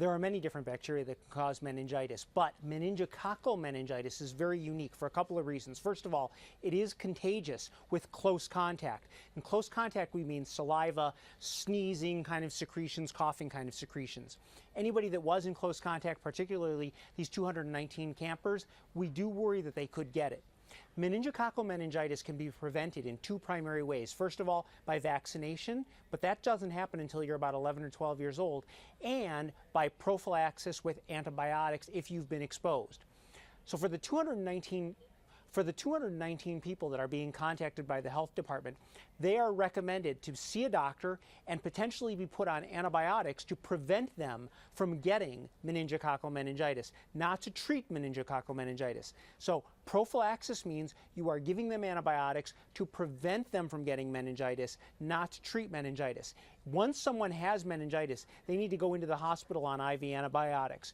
There are many different bacteria that can cause meningitis, but meningococcal meningitis is very unique for a couple of reasons. First of all, it is contagious with close contact. In close contact, we mean saliva, sneezing kind of secretions, coughing kind of secretions. Anybody that was in close contact, particularly these 219 campers, we do worry that they could get it. Meningococcal meningitis can be prevented in two primary ways. First of all, by vaccination, but that doesn't happen until you're about 11 or 12 years old, and by prophylaxis with antibiotics if you've been exposed. So for the 219 people that are being contacted by the health department, they are recommended to see a doctor and potentially be put on antibiotics to prevent them from getting meningococcal meningitis, not to treat meningococcal meningitis. So prophylaxis means you are giving them antibiotics to prevent them from getting meningitis, not to treat meningitis. Once someone has meningitis, they need to go into the hospital on IV antibiotics.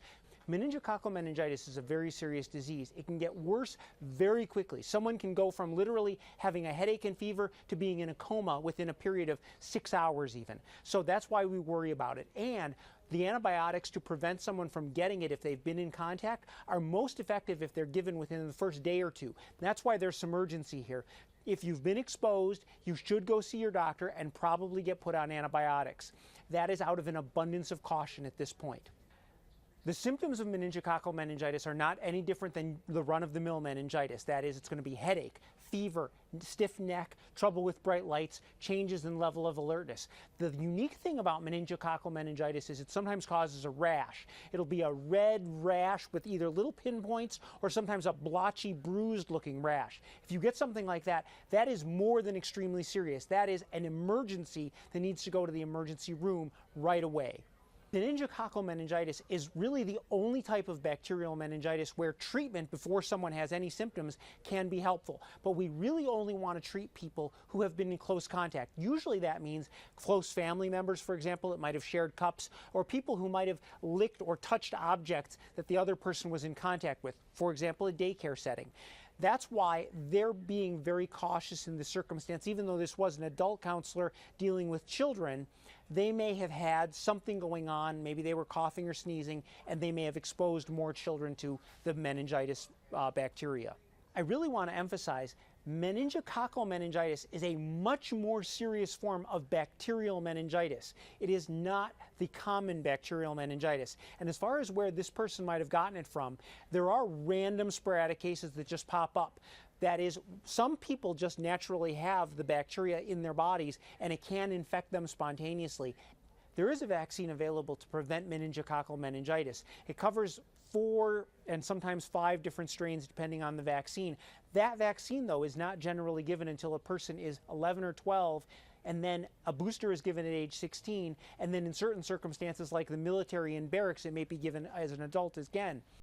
Meningococcal meningitis is a very serious disease. It can get worse very quickly. Someone can go from literally having a headache and fever to being in a coma within a period of 6 hours even. So that's why we worry about it. And the antibiotics to prevent someone from getting it if they've been in contact are most effective if they're given within the first day or two. That's why there's some urgency here. If you've been exposed, you should go see your doctor and probably get put on antibiotics. That is out of an abundance of caution at this point. The symptoms of meningococcal meningitis are not any different than the run-of-the-mill meningitis. That is, it's going to be headache, fever, stiff neck, trouble with bright lights, changes in level of alertness. The unique thing about meningococcal meningitis is it sometimes causes a rash. It'll be a red rash with either little pinpoints or sometimes a blotchy, bruised-looking rash. If you get something like that, that is more than extremely serious. That is an emergency that needs to go to the emergency room right away. Meningococcal meningitis is really the only type of bacterial meningitis where treatment before someone has any symptoms can be helpful. But we really only want to treat people who have been in close contact. Usually that means close family members, for example, that might have shared cups, or people who might have licked or touched objects that the other person was in contact with, for example, a daycare setting. That's why they're being very cautious in this circumstance. Even though this was an adult counselor dealing with children, they may have had something going on. Maybe they were coughing or sneezing, and they may have exposed more children to the meningitis bacteria. I really want to emphasize meningococcal meningitis is a much more serious form of bacterial meningitis. It is not the common bacterial meningitis. And as far as where this person might have gotten it from, there are random sporadic cases that just pop up. That is, some people just naturally have the bacteria in their bodies and it can infect them spontaneously. There is a vaccine available to prevent meningococcal meningitis. It covers 4 and sometimes 5 different strains depending on the vaccine. That vaccine, though, is not generally given until a person is 11 or 12, and then a booster is given at age 16, and then in certain circumstances like the military and barracks, it may be given as an adult again.